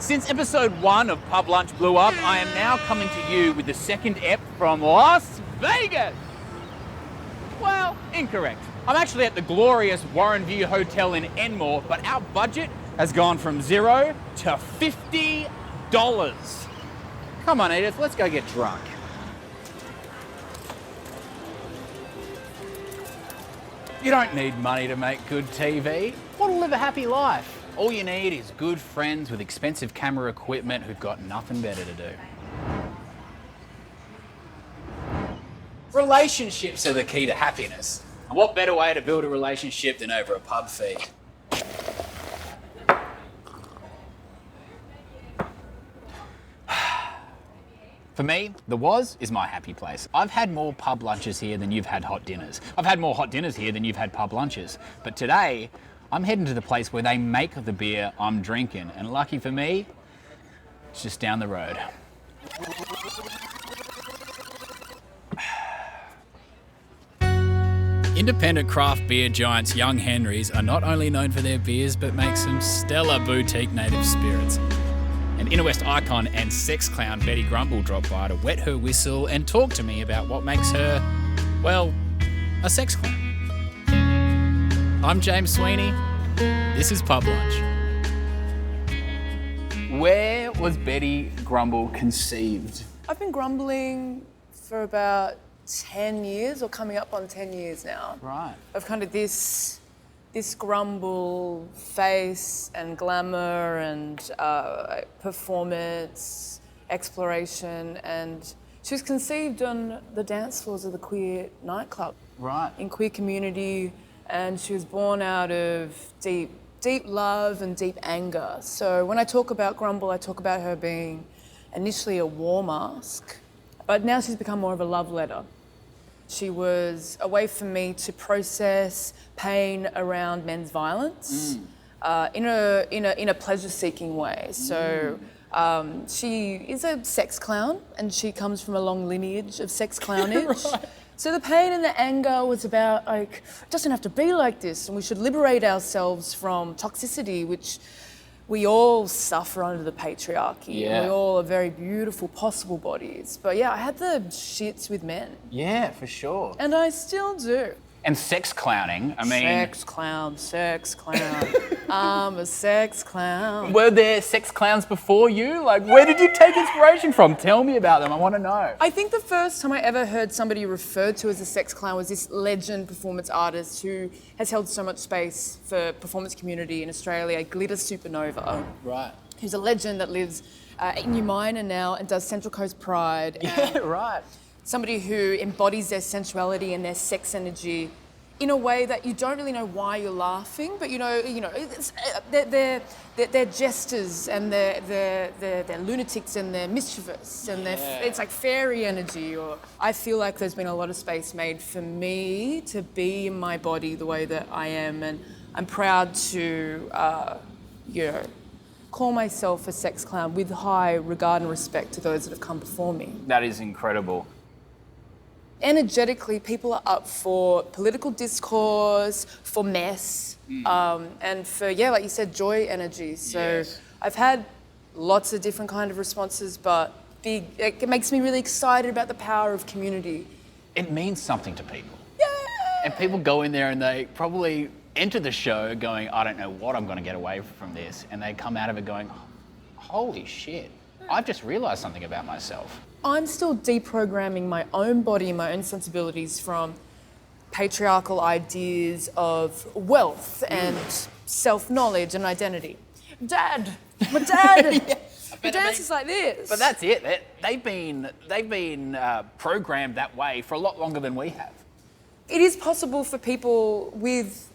Since episode 1 of Pub Lunch blew up, I am now coming to you with the second ep from Las Vegas. Well, incorrect. I'm actually at the glorious Warren View Hotel in Enmore, but our budget has gone from $0 to $50. Come on, Edith, let's go get drunk. You don't need money to make good TV. Want to live a happy life. All you need is good friends with expensive camera equipment who've got nothing better to do. Relationships are the key to happiness. And what better way to build a relationship than over a pub feed? For me, the Was is my happy place. I've had more pub lunches here than you've had hot dinners. I've had more hot dinners here than you've had pub lunches. But today, I'm heading to the place where they make the beer I'm drinking. And lucky for me, it's just down the road. Independent craft beer giants Young Henrys are not only known for their beers, but make some stellar boutique native spirits. And Inner West icon and sex clown Betty Grumble dropped by to wet her whistle and talk to me about what makes her, well, a sex clown. I'm James Sweeney. This is Pub Lunch. Where was Betty Grumble conceived? I've been grumbling for about 10 years, or coming up on 10 years now. Right. Of kind of this grumble face and glamour and performance, exploration, and she was conceived on the dance floors of the queer nightclub. Right. In queer community, and she was born out of deep love and deep anger. So when I talk about Grumble, I talk about her being initially a war mask, but now she's become more of a love letter. She was a way for me to process pain around men's violence in a pleasure-seeking way. So she is a sex clown, and she comes from a long lineage of sex clownage. Right. So the pain and the anger was about, like, it doesn't have to be like this, and we should liberate ourselves from toxicity, which we all suffer under the patriarchy. Yeah. We all are very beautiful, possible bodies. But yeah, I had the shits with men. Yeah, for sure. And I still do. And sex clowning, I mean... Sex clown. I'm a sex clown. Were there sex clowns before you? Like, where did you take inspiration from? Tell me about them, I want to know. I think the first time I ever heard somebody referred to as a sex clown was this legend performance artist who has held so much space for performance community in Australia, Glitter Supernova. Right. Who's a legend that lives in New Minor now and does Central Coast Pride. Yeah, right. Somebody who embodies their sensuality and their sex energy in a way that you don't really know why you're laughing, but it's, they're jesters and they're lunatics and they're mischievous and it's like fairy energy. Or I feel like there's been a lot of space made for me to be in my body the way that I am, and I'm proud to call myself a sex clown with high regard and respect to those that have come before me. That is incredible. Energetically, people are up for political discourse, for mess, and for, like you said, joy energy. So yes. I've had lots of different kind of responses, but it makes me really excited about the power of community. It means something to people. Yeah! And people go in there and they probably enter the show going, I don't know what I'm going to get away from this. And they come out of it going, holy shit, I've just realised something about myself. I'm still deprogramming my own body and my own sensibilities from patriarchal ideas of wealth and self-knowledge and identity. Dad! My dad! The dance is like this. But that's it. They've been programmed that way for a lot longer than we have. It is possible for people with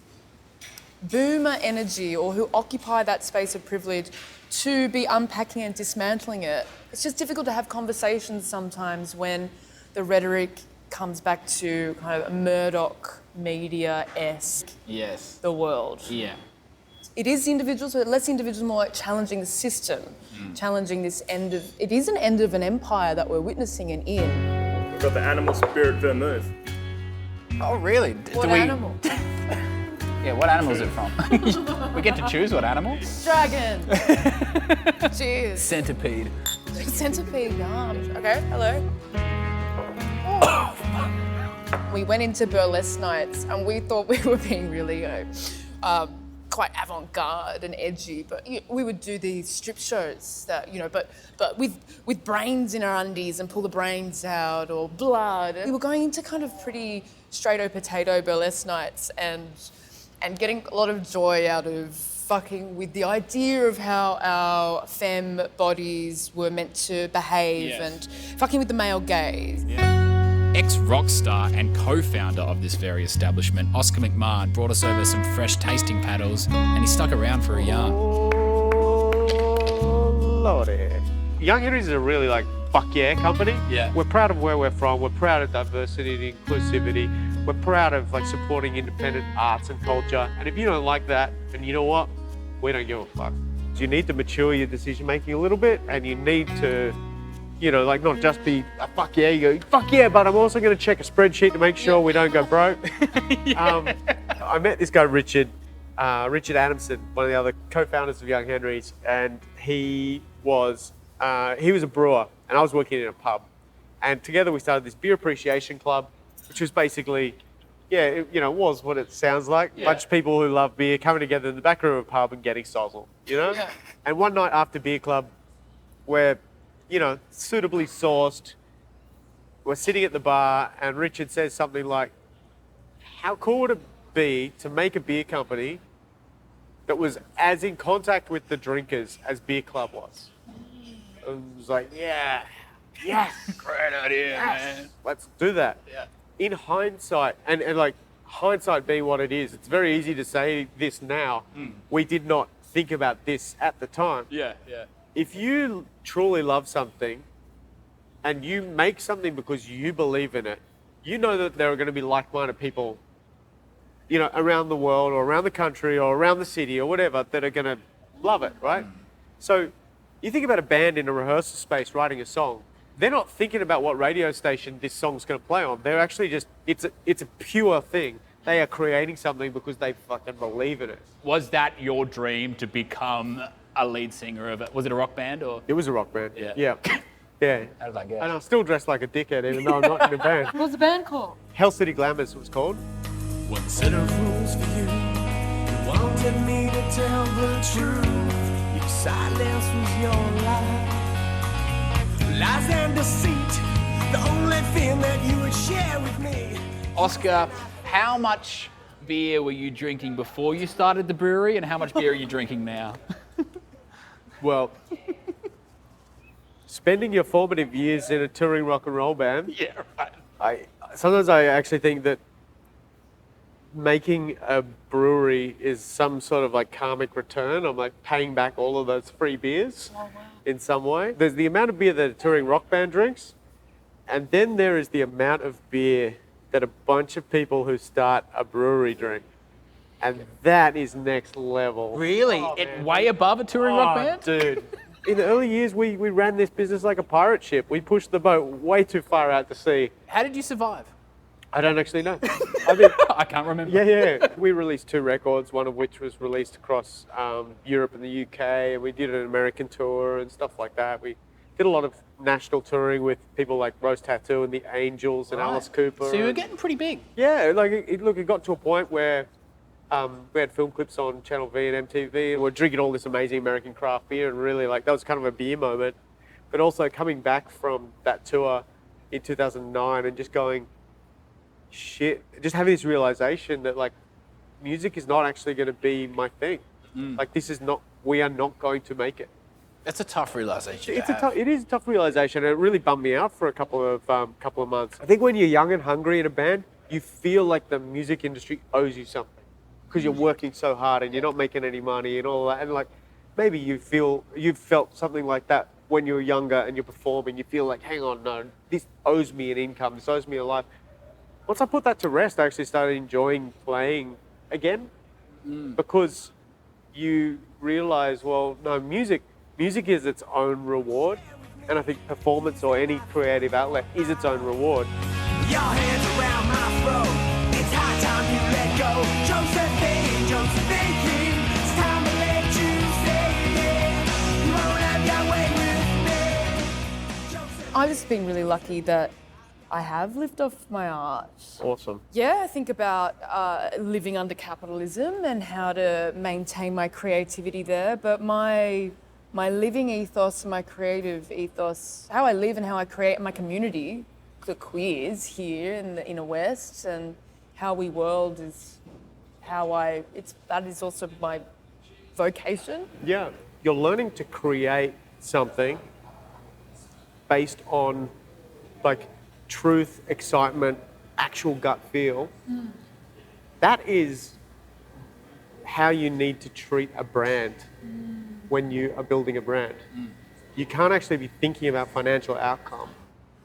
boomer energy or who occupy that space of privilege to be unpacking and dismantling it. It's just difficult to have conversations sometimes when the rhetoric comes back to kind of Murdoch media-esque. Yes. The world. Yeah. It is the individuals, but less individuals, more like challenging the system, challenging this it is an end of an empire that we're witnessing and in. We've got the animal spirit vermouth. Oh, really? What animal? Yeah, what animal is it from? We get to choose what animal? Dragon. Cheers. Centipede. Centipede, yum. Okay, hello. We went into burlesque nights and we thought we were being really quite avant-garde and edgy, but we would do these strip shows that, but with brains in our undies and pull the brains out, or blood. We were going into kind of pretty straight-o potato burlesque nights and getting a lot of joy out of fucking with the idea of how our femme bodies were meant to behave, and fucking with the male gaze. Ex-rock star and co-founder of this very establishment, Oscar McMahon, brought us over some fresh tasting paddles, and he stuck around for a yarn. Oh, Lordy. Young Henry's is a really fuck yeah company. Yeah. We're proud of where we're from. We're proud of diversity and inclusivity. We're proud of supporting independent arts and culture. And if you don't like that, then you know what? We don't give a fuck. You need to mature your decision making a little bit, and you need to not just be a fuck yeah, you go, fuck yeah, but I'm also going to check a spreadsheet to make sure we don't go broke. I met this guy, Richard Adamson, one of the other co-founders of Young Henry's, and he was a brewer, and I was working in a pub. And together we started this beer appreciation club, which was basically, it was what it sounds like. A bunch of people who love beer coming together in the back room of a pub and getting sozzled, Yeah. And one night after beer club, we're suitably sourced. We're sitting at the bar and Richard says something like, how cool would it be to make a beer company that was as in contact with the drinkers as Beer Club was? And I was like, yes, Great idea, man. let's do that. Yeah. In hindsight, and hindsight being what it is, it's very easy to say this now. We did not think about this at the time. Yeah. If you truly love something and you make something because you believe in it, you know that there are going to be like-minded people, around the world or around the country or around the city or whatever that are going to love it, right? So you think about a band in a rehearsal space writing a song, they're not thinking about what radio station this song's going to play on. They're actually just, it's a pure thing. They are creating something because they fucking believe in it. Was that your dream to become a lead singer of it? Was it a rock band or? It was a rock band. Yeah. Yeah. How did that go? And I'm still dressed like a dickhead even though I'm not in a band. What was the band called? Hell City Glamours was called. One set of rules for you. You wanted me to tell the truth. Your silence was your lie. Lies and deceit, the only thing that you would share with me. Oscar, how much beer were you drinking before you started the brewery, and how much beer are you drinking now? Well, spending your formative years in a touring rock and roll band, Yeah, right. sometimes I actually think that making a brewery is some sort of karmic return. I'm paying back all of those free beers in some way. There's the amount of beer that a touring rock band drinks, and then there is the amount of beer that a bunch of people who start a brewery drink. And that is next level. Really? Way above a touring rock band? Dude. In the early years, we ran this business like a pirate ship. We pushed the boat way too far out to sea. How did you survive? I don't actually know. I can't remember. Yeah. We released 2 records, one of which was released across Europe and the UK, and we did an American tour and stuff like that. We did a lot of national touring with people like Rose Tattoo and the Angels and Alice Cooper. So you were getting pretty big. Yeah, it got to a point where we had film clips on Channel V and MTV, and we're drinking all this amazing American craft beer, and really that was kind of a beer moment. But also coming back from that tour in 2009 and just going, shit, just having this realization that music is not actually going to be my thing. We are not going to make it. That's a tough realization. It is a tough realization, and it really bummed me out for a couple of months. I think when you're young and hungry in a band, you feel like the music industry owes you something because you're working so hard and you're not making any money and all that. And maybe you've felt something like that when you're younger and you're performing. You feel like, hang on, no, this owes me an income. This owes me a life. Once I put that to rest, I actually started enjoying playing again because you realize, well, no, music is its own reward, and I think performance or any creative outlet is its own reward. Your hands around my throat. It's high time you let go. Josephine, I've just been really lucky that I have lived off my art. Awesome. Yeah, I think about living under capitalism and how to maintain my creativity there. But my living ethos, my creative ethos, how I live and how I create my community, the queers here in the inner west, and how we world is that is also my vocation. Yeah, you're learning to create something based on like truth, excitement, actual gut feel. That is how you need to treat a brand when you are building a brand. You can't actually be thinking about financial outcome.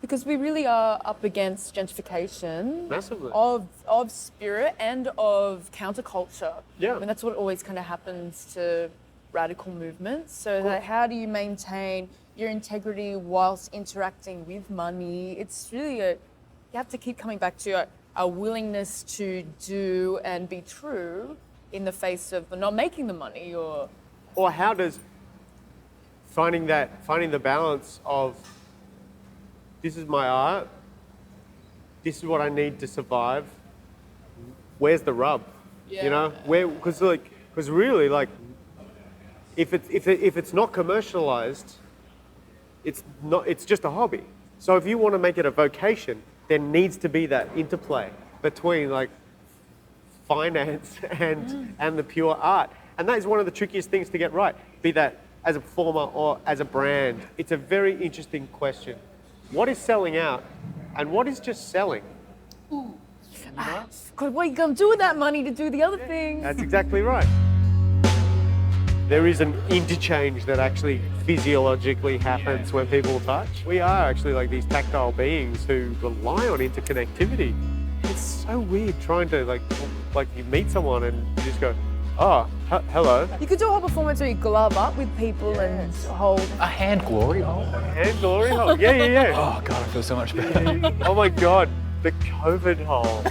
Because we really are up against gentrification. Massively. Of spirit and of counterculture. Yeah. I mean, that's what always kind of happens to radical movements. So that how do you maintain your integrity whilst interacting with money? It's really you have to keep coming back to a willingness to do and be true in the face of not making the money Or how does finding the balance of this is my art, this is what I need to survive, where's the rub? Yeah. You know, because really if it's not commercialized, it's just a hobby. So if you want to make it a vocation, there needs to be that interplay between like finance and the pure art. And that is one of the trickiest things to get right, be that as a performer or as a brand. It's a very interesting question. What is selling out and what is just selling? Because what are you going to do with that money to do the other things? That's exactly right. There is an interchange that actually physiologically happens when people touch. We are actually like these tactile beings who rely on interconnectivity. It's so weird trying to like you meet someone and you just go, oh, hello. You could do a whole performance where you glove up with people and hold. A hand glory hole. Hand glory hole. Yeah. Oh God, I feel so much better. Oh my God, the COVID hole.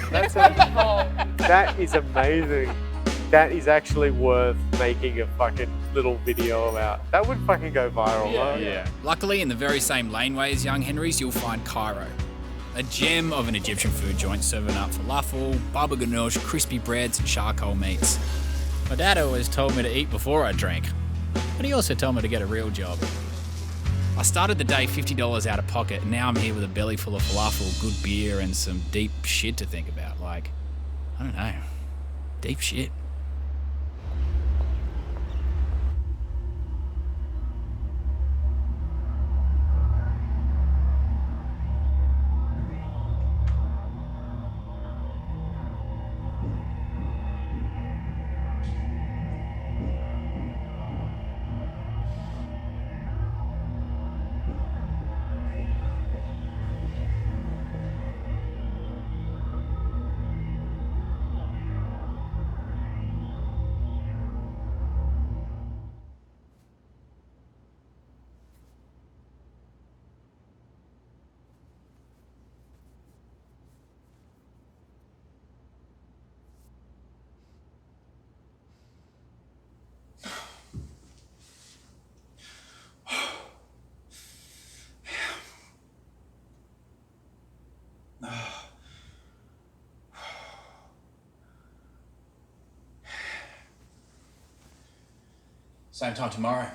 That is amazing. That is actually worth making a fucking little video about. That would fucking go viral. Yeah. Luckily, in the very same laneway as Young Henry's, you'll find Cairo, a gem of an Egyptian food joint serving up falafel, baba ganoush, crispy breads, and charcoal meats. My dad always told me to eat before I drank, but he also told me to get a real job. I started the day $50 out of pocket, and now I'm here with a belly full of falafel, good beer, and some deep shit to think about. Like, I don't know, deep shit. Same time tomorrow.